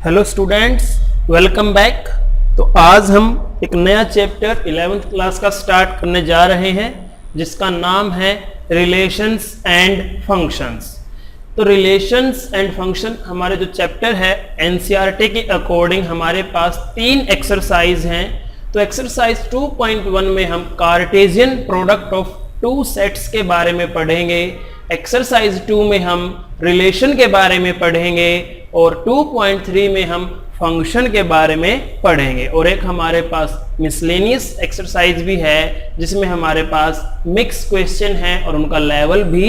Hello students, welcome back. तो आज हम एक नया चैप्टर 11th क्लास का स्टार्ट करने जा रहे हैं जिसका नाम है रिलेशंस एंड फंक्शंस। तो रिलेशंस एंड फंक्शन हमारे जो चैप्टर है एनसीईआरटी के अकॉर्डिंग हमारे पास 3 एक्सरसाइज हैं। तो एक्सरसाइज 2.1 में हम कार्टेशियन प्रोडक्ट ऑफ 2 सेट्स के बारे में पढ़ेंगे। एक्सरसाइज 2 में हम रिलेशन के बारे में पढ़ेंगे और 2.3 में हम फंक्शन के बारे में पढ़ेंगे। और एक हमारे पास मिसलेनियस एक्सरसाइज भी है जिसमें हमारे पास मिक्स क्वेश्चन है और उनका लेवल भी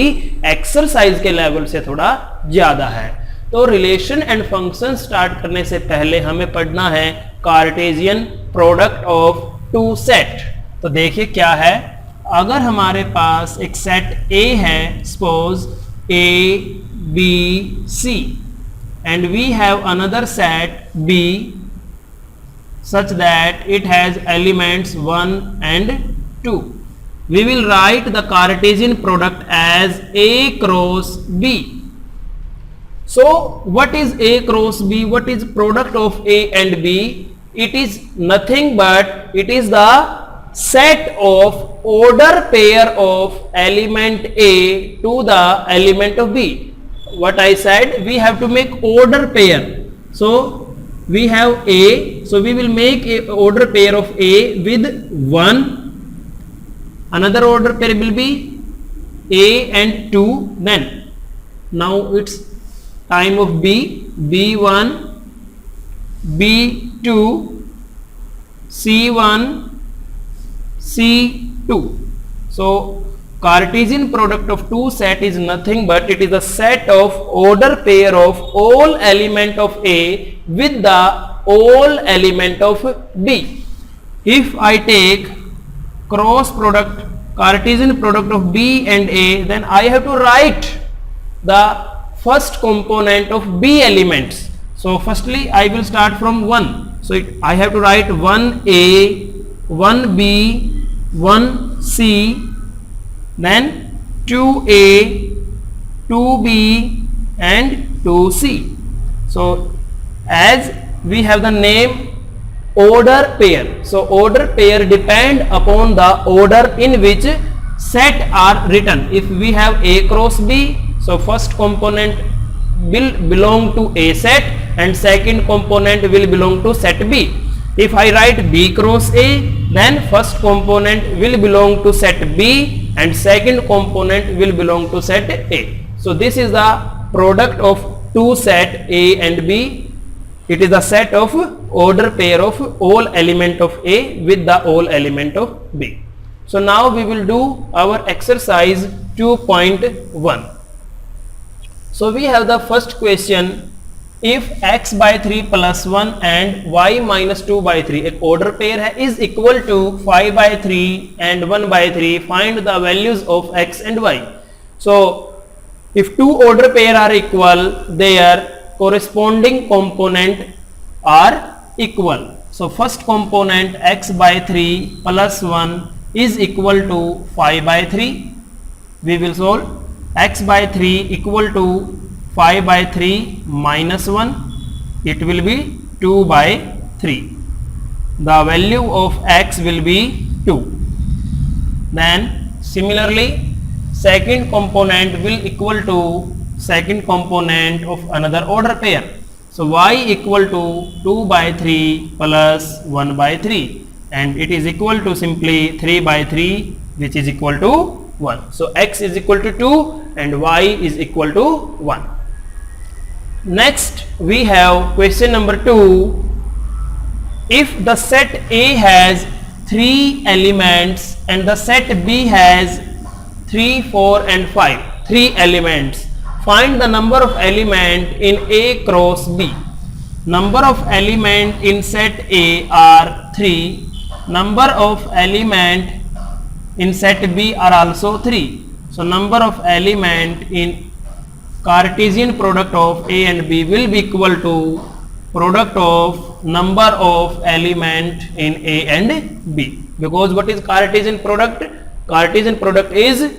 एक्सरसाइज के लेवल से थोड़ा ज्यादा है। तो रिलेशन एंड फंक्शन स्टार्ट करने से पहले हमें पढ़ना है कार्टेशियन प्रोडक्ट ऑफ 2 सेट। तो देखिए क्या है, अगर हमारे पास एक सेट A है, suppose A B C, and we have another set B such that it has elements 1 and 2. We will write the Cartesian product as A cross B. So what is A cross B? What is product of A and B? It is nothing but it is the set of order pair of element A to the element of B. What I said, we have to make order pair. So we have A, so we will make a order pair of A with 1. Another order pair will be A and 2. Then now it's time of B, B1, B2, C1, C2. So Cartesian product of 2 set is nothing but it is a set of order pair of all element of A with the all element of B. If I take cross product, Cartesian product of B and A, then I have to write the first component of B elements. So firstly I will start from 1. So I have to write 1A, 1B, 1C, then 2A, 2B and 2C. So as we have the name order pair, so order pair depend upon the order in which set are written. If we have A cross B, so first component will belong to A set and second component will belong to set B. If I write B cross A, then first component will belong to set B and second component will belong to set A. So this is the product of 2 set A and B. It is the set of order pair of all element of A with the all element of B. So now we will do our exercise 2.1. So we have the first question, if x by 3 plus 1 and y minus 2 by 3 एक order pair है is equal to 5 by 3 and 1 by 3, find the values of x and y. So if 2 order pair are equal, their corresponding component are equal. So first component x by 3 plus 1 is equal to 5 by 3. We will solve x by 3 equal to 5 by 3 minus 1, it will be 2 by 3. The value of x will be 2. Then similarly second component will equal to second component of another order pair. So y equal to 2 by 3 plus 1 by 3 and it is equal to simply 3 by 3 which is equal to 1. So x is equal to 2 and y is equal to 1. Next we have question number 2. If the set A has 3 elements and the set B has 3, 4 and 5, 3 elements, find the number of element in A cross B. Number of element in set A are 3, number of element in set B are also 3. So number of element in Cartesian product of A and B will be equal to product of number of element in A and B. Because what is Cartesian product? Cartesian product is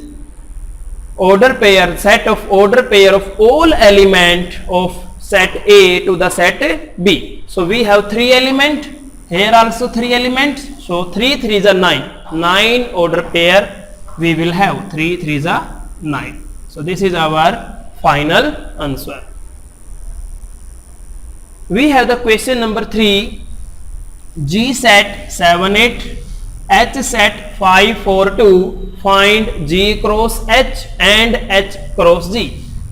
order pair, set of order pair of all element of set A to the set B. So we have 3 elements, here also 3 elements, so 3 3s are 9, 9 order pair we will have, 3 3s are 9. So this is our final answer. We have the question number 3, G set 7 8, H set 5 4 2, find G cross H and H cross G.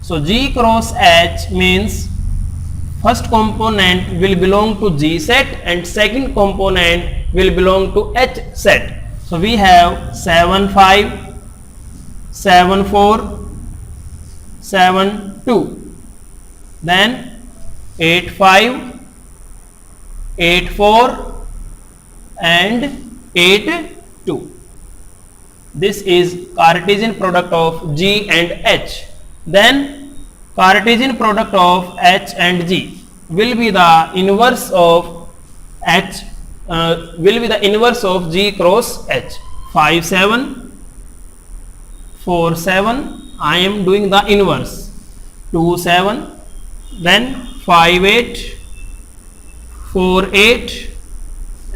So G cross H means first component will belong to G set and second component will belong to H set. So we have 7 5, 7 4, 7 2, then 8 5, 8 4 and 8 2. This is Cartesian product of G and H. Then Cartesian product of H and G will be the inverse of H, will be the inverse of G cross H. 5 7, 4 7, I am doing the inverse. 2 7, then 5 8, 4 8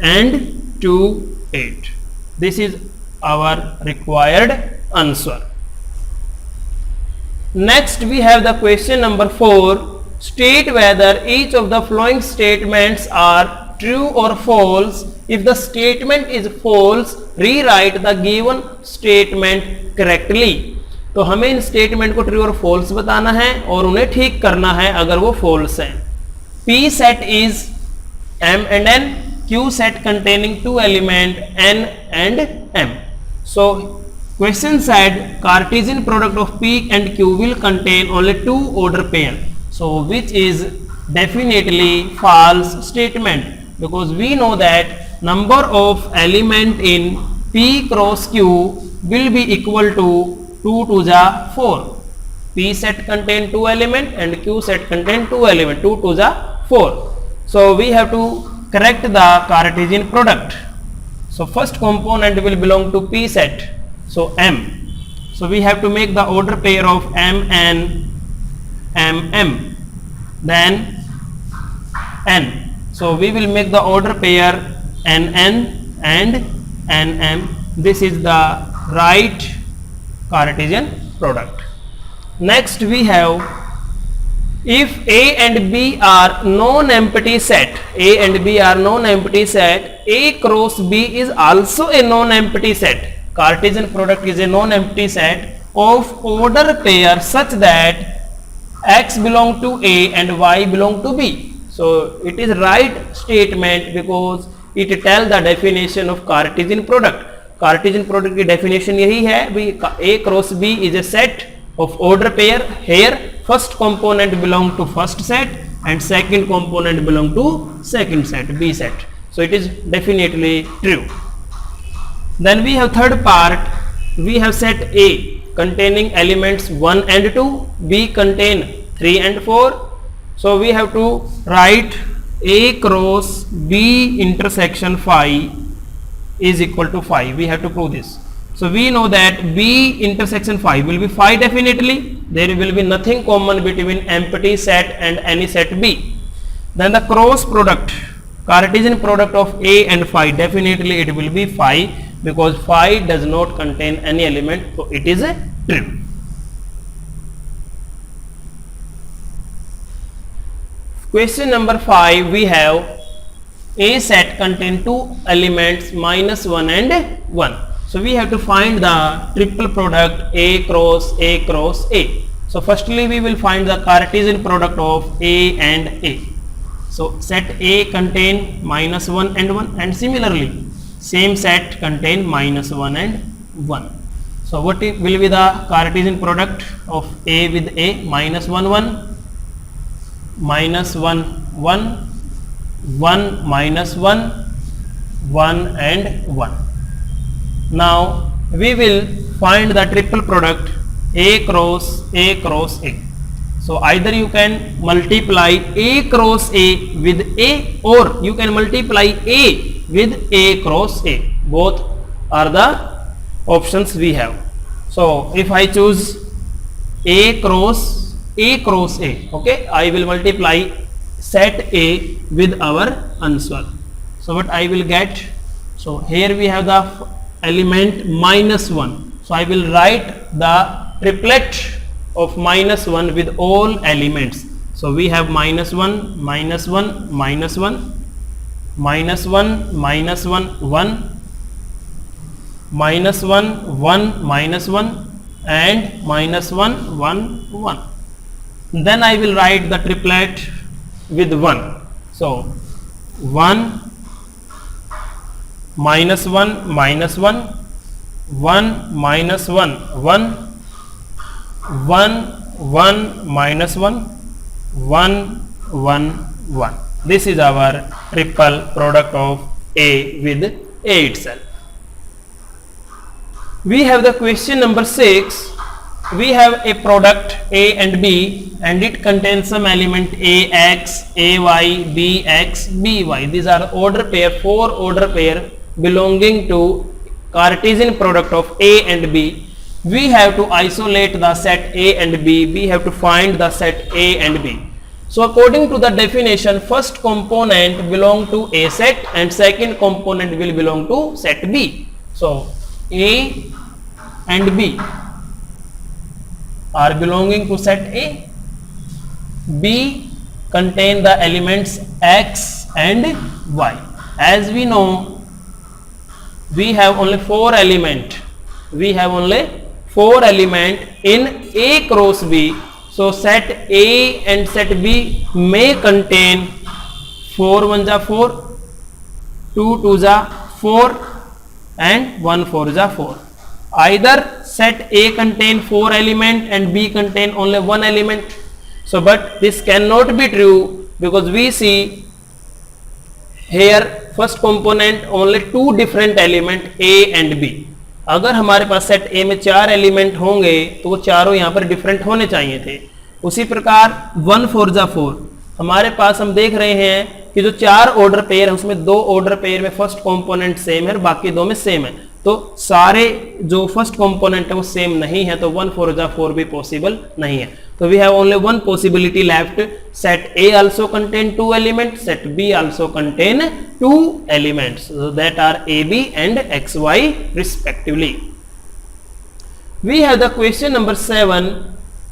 and 2 8. This is our required answer. Next we have the question number 4. State whether each of the following statements are true or false. If the statement is false, rewrite the given statement correctly. तो हमें इन statement को true और false बताना है और उन्हें ठीक करना है अगर वो फॉल्स है. P set is M and N, Q set containing 2 element N and M. So question said Cartesian product of P and Q will contain only 2 order pair. So which is definitely false statement, because we know that number of element in P cross Q will be equal to 2 to the 4. P set contain 2 element and Q set contain 2 element, 2 to the 4. So we have to correct the Cartesian product. So first component will belong to P set, so M. So we have to make the order pair of M N, M M, then N. So we will make the order pair N N and N M. This is the right Cartesian product. Next we have, if A and B are non-empty set, A and B are non-empty set, A cross B is also a non-empty set. Cartesian product is a non-empty set of order pair such that X belong to A and Y belong to B. So it is right statement because it tell the definition of Cartesian product. Cartesian product की definition यही है भी A cross B is a set of order pair. Here first component belong to first set and second component belong to second set, B set. So it is definitely true. Then we have third part. We have set A containing elements 1 and 2, B contain 3 and 4. So we have to write A cross B intersection phi is equal to phi. We have to prove this. So we know that B intersection phi will be phi definitely. There will be nothing common between empty set and any set B. Then the cross product, Cartesian product of A and phi, definitely it will be phi because phi does not contain any element. So it is a true. Question number 5, we have A set contain 2 elements minus 1 and 1. So we have to find the triple product A cross A cross A. So firstly we will find the Cartesian product of A and A. So set A contain minus 1 and 1, and similarly same set contain minus 1 and 1. So what will be the Cartesian product of A with A? Minus 1 1, minus 1 1, 1 minus 1, 1 and 1. Now we will find the triple product A cross A cross A. So either you can multiply A cross A with A, or you can multiply A with A cross A. Both are the options we have. So if I choose A cross A cross A. Okay, I will multiply set A with our answer. So what I will get? So here we have the element minus 1. So I will write the triplet of minus 1 with all elements. So we have minus 1, minus 1, minus 1, minus 1, minus 1, 1, minus 1, 1, minus 1 and minus 1, 1, 1. Then I will write the triplet with 1. So 1, minus 1, minus 1, 1, minus 1, 1, 1, 1, minus 1, 1, 1, 1. This is our triple product of A with A itself. We have the question number 6. We have a product A and B and it contains some element AX, AY, BX, BY. These are order pair, 4 order pair belonging to Cartesian product of A and B. We have to isolate the set A and B. We have to find the set A and B. So according to the definition, first component belong to A set and second component will belong to set B. So A and B are belonging to set A. B contain the elements X and Y. As we know, we have only 4 element. We have only 4 element in A cross B. So set A and set B may contain 4 1 ja 4, 2 2 ja 4 and 1 4 ja 4. Either set A contain 4 element and B contain only 1 element. So but this cannot be true because we see here first component only 2 different element A and B. अगर हमारे पास set A में 4 element होंगे तो वो चारों यहाँ पर different होने चाहिए थे. उसी प्रकार 1 4 जा 4 हमारे पास हम देख रहे हैं कि जो 4 ऑर्डर पेयर है उसमें 2 ऑर्डर पेयर में फर्स्ट कंपोनेंट सेम है और बाकी 2 में सेम है. तो सारे जो फर्स्ट कंपोनेंट है वो सेम नहीं है तो 1 4 जा 4 भी पॉसिबल नहीं है. तो we have only one possibility left. Set A also contain 2 elements, set B also contain 2 elements, so that are AB and XY respectively. We have the question number 7.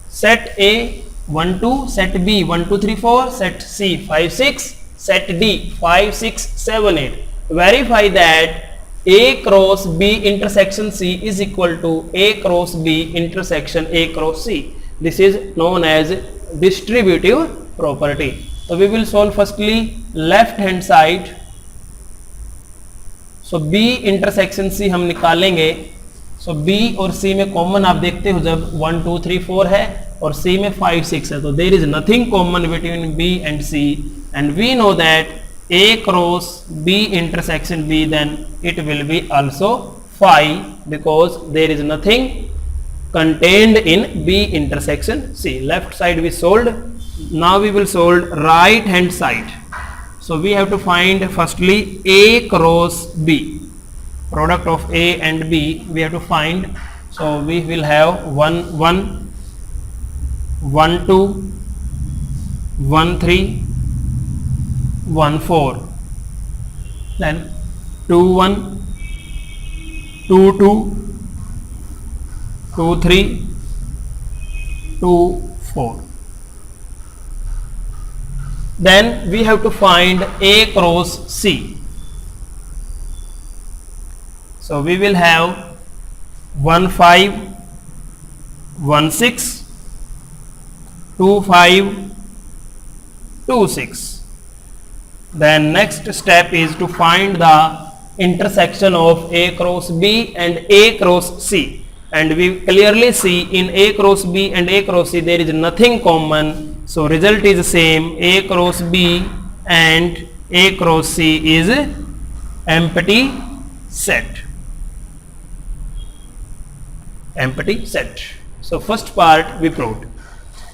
Set A 1 2, set B 1 2 3 4, set C 5 6, set D 5 6 7 8. Verify that A cross B intersection C is equal to A cross B intersection A cross C. This is known as distributive property. So we will solve firstly left hand side. So B intersection C हम निकालेंगे. So B और C में common आप देखते हो जब 1 2 3 4 है और C में 5 6 है तो there is nothing common between B and C and we know that A cross B intersection B then it will be also 5 because there is nothing contained in B intersection C. Left side we solved. Now we will solve right hand side. So we have to find firstly A cross B. Product of A and B we have to find. So we will have 1 1, 1 2, 1 3, 1 4. Then 2 1, 2 2, 2 3, 2 4. Then we have to find A cross C. So we will have 1 5, 1 6, 2 5, 2 6. Then next step is to find the intersection of A cross B and A cross C. And we clearly see in A cross B and A cross C there is nothing common. So result is same. A cross B and A cross C is empty set. Empty set. So first part we proved.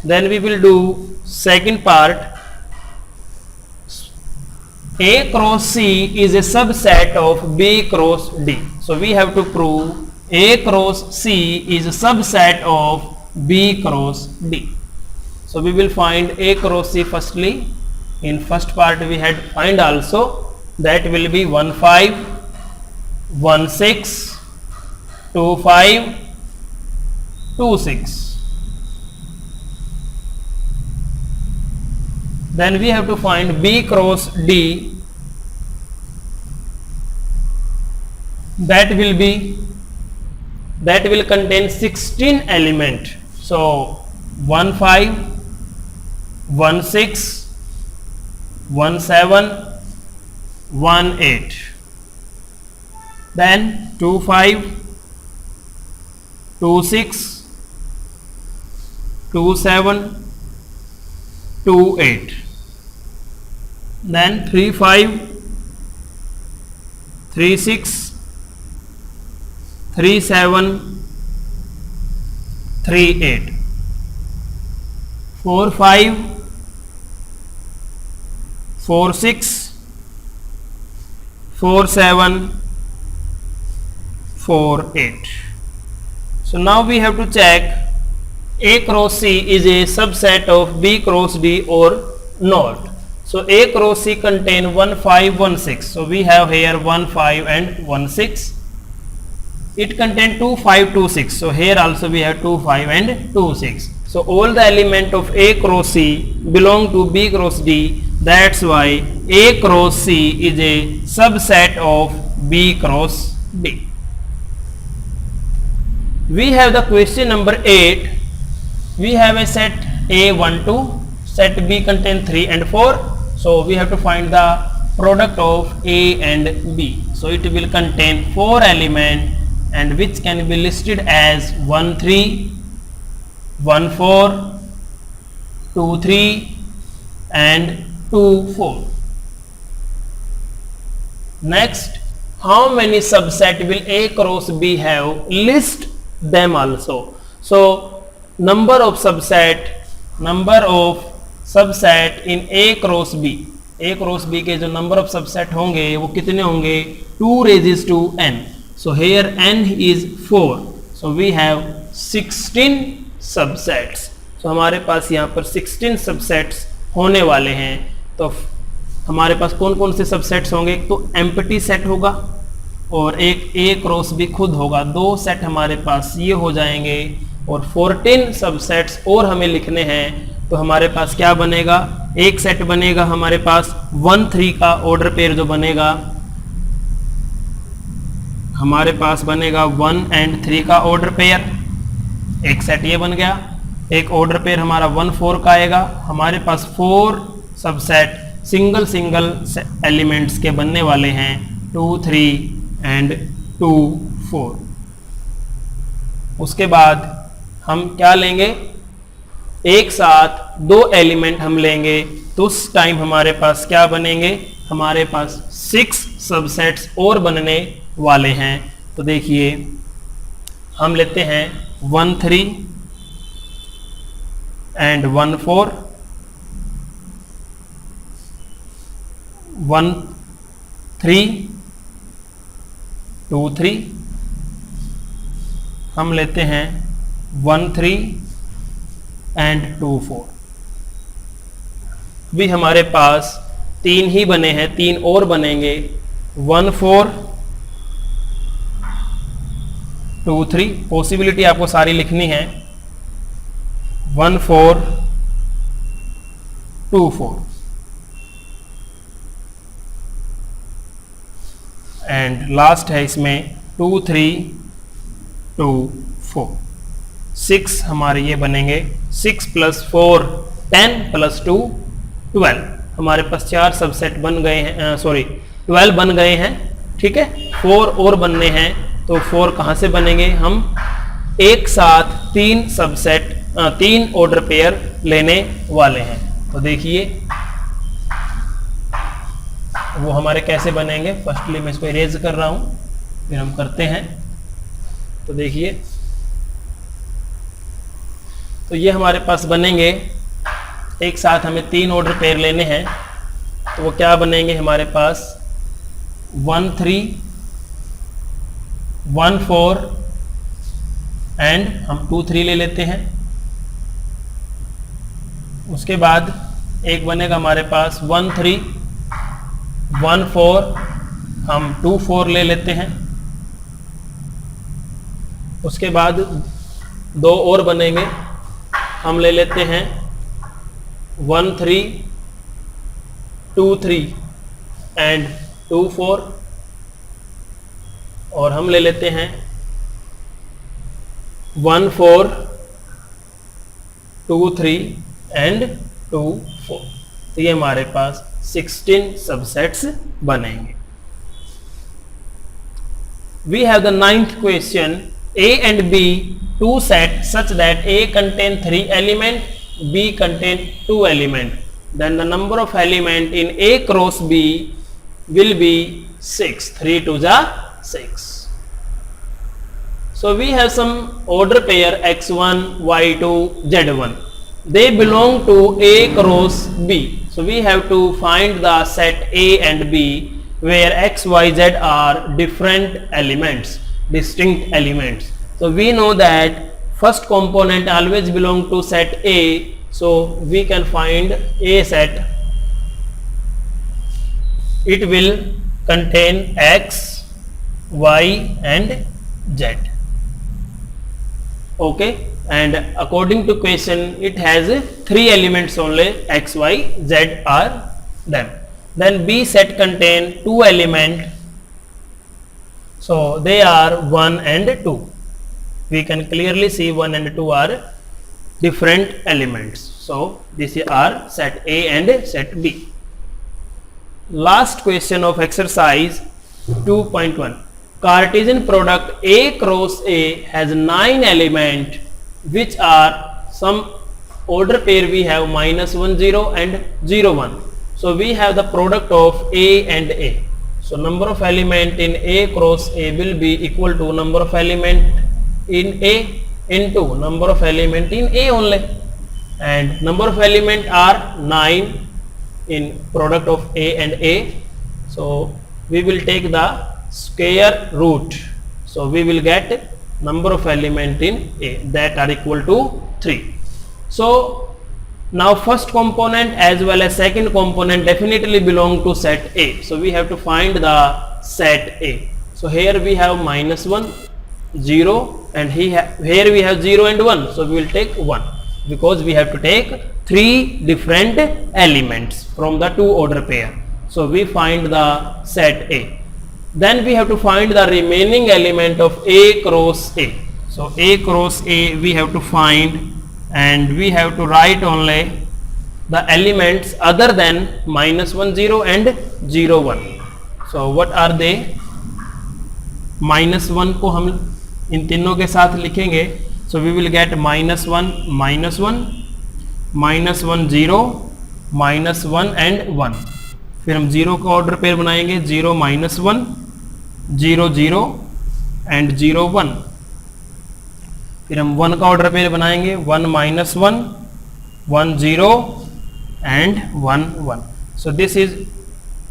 Then we will do second part. A cross C is a subset of B cross D. So we have to prove A cross C is a subset of B cross D. So we will find A cross C firstly. In first part we had find also, that will be 1 5 1 6 2 5 2 6. Then we have to find B cross D. That will contain 16 element. So 1 5 1 6 1 7 1 8. Then 2 5 2 6 2 7 2 8. Then 3 5 3 6 3 7 3 8. 4 5 4 6 4 7 4 8. So now we have to check A cross C is a subset of B cross D or not. So A cross C contain 1 5 1 6. So we have here 1 5 and 1 6. It contain 2 5 2 6. So here also we have 2 5 and 2 6. So all the element of A cross C belong to B cross D. That's why A cross C is a subset of B cross D. We have the question number 8. We have a set A 1 2, set B contain 3 and 4. So we have to find the product of A and B. So it will contain 4 element and which can be listed as 1 3 1 4 2 3 and 2 4. Next, how many subset will A cross B have? List them also. So number of subset in A cross B. A cross B के जो number of subset होंगे वो कितने होंगे? 2 raised to n. So here n is 4. So we have 16 subsets. So हमारे पास यहाँ पर 16 subsets होने वाले हैं. तो हमारे पास कौन कौन से सबसेट्स होंगे? एक तो एम्प्टी सेट होगा और एक A क्रॉस B खुद होगा. 2 सेट हमारे पास ये हो जाएंगे और 14 सबसेट्स और हमें लिखने हैं. तो हमारे पास क्या बनेगा? एक सेट बनेगा हमारे पास 1 3 का ऑर्डर पेयर जो बनेगा हमारे पास बनेगा 1 and 3 का ऑर्डर पेयर. एक सेट ये बन गया. एक ऑर्डर पेयर हमारा 1 4 का आएगा. हमारे पास 4 सबसेट सिंगल एलिमेंट्स के बनने वाले हैं 2 3 and 2 4. उसके बाद हम क्या लेंगे? एक साथ 2 एलिमेंट हम लेंगे तो उस टाइम हमारे पास क्या बनेंगे? हमारे पास 6 सबसेट्स और बनने वाले हैं. तो देखिए हम लेते हैं 1 3 and 1 4 1 3 2 3. हम लेते हैं 1 3 and 2 4. भी हमारे पास 3 ही बने हैं, 3 और बनेंगे 1 4 2 3. पॉसिबिलिटी आपको सारी लिखनी है 1 4 2 4 एंड लास्ट है इसमें 2 3 2 4. 6 हमारे ये बनेंगे 6 + 4 10 + 2 12. हमारे पास 4 सबसेट बन गए हैं, 12 बन गए हैं. ठीक है, 4 और बनने हैं. तो 4 कहाँ से बनेंगे? हम एक साथ 3 सबसेट 3 ऑर्डर पेयर लेने वाले हैं. तो देखिए वो हमारे कैसे बनेंगे. फर्स्टली मैं इसको इरेज कर रहा हूं, फिर हम करते हैं. तो देखिए तो ये हमारे पास बनेंगे. एक साथ हमें 3 ऑर्डर पेयर लेने हैं. तो वो क्या बनेंगे हमारे पास? 1 3 1 4 एंड हम 2 3 ले लेते हैं. उसके बाद एक बनेगा हमारे पास 1 3 1 4, हम 2 4 ले लेते हैं। उसके बाद दो और बनेंगे, हम ले लेते हैं 1 3 2 3 एंड 2 4, और हम ले लेते हैं 1 4 2 3 एंड 2 4। तो ये हमारे पास 16 सबसेट्स बनेंगे। We have the 9th question. A and B, two sets such that A contain 3 element, B contain 2 element. Then the number of element in A cross B will be 6. 3 2 is 6. So we have some order pair x1, y2, z1. They belong to A cross B. So we have to find the set A and B where x, y, z are different elements, distinct elements. So we know that first component always belong to set A. So we can find A set. It will contain x, y and z. Okay, and according to question it has 3 elements only, x, y, z are them. Then B set contain 2 element, so they are 1 and 2. We can clearly see 1 and 2 are different elements. So these are set A and set B. Last question of exercise 2.1. Cartesian product A cross A has 9 elements, which are some order pair we have -1 0 and 0 1. So we have the product of A and A. So number of element in A cross A will be equal to number of element in A into number of element in A only, and number of element are 9 in product of A and A. So we will take the square root. So we will get number of element in A that are equal to 3. So now first component as well as second component definitely belong to set A. So we have to find the set A. So here we have -1 0 and here we have 0 and 1. So we will take 1 because we have to take 3 different elements from the 2 order pair. So we find the set A. Then we have to find the remaining element of A cross A. So A cross A we have to find, and we have to write only the elements other than -1 0 and 0 1. So what are they? -1 को हम इन तीनों के साथ लिखेंगे. So we will get -1 -1 -1 0 -1 and 1. फिर हम 0 का order pair बनाएंगे 0 -1 0 0 एंड 0 1. फिर हम 1 का ऑर्डर पेयर बनाएंगे 1 -1 1 0 and 1 1. So this is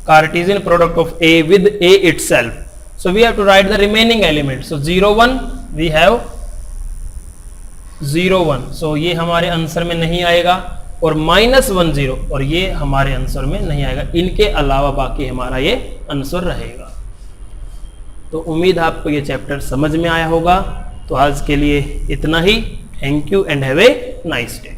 Cartesian product of A with A itself. So we have to write the remaining elements. So 0 1 we have 0 1. So ये हमारे आंसर में नहीं आएगा, और -1 0 और ये हमारे आंसर में नहीं आएगा. इनके अलावा बाकी हमारा ये आंसर रहेगा. तो उम्मीद आपको ये चैप्टर समझ में आया होगा. तो आज के लिए इतना ही. Thank you and have a nice day.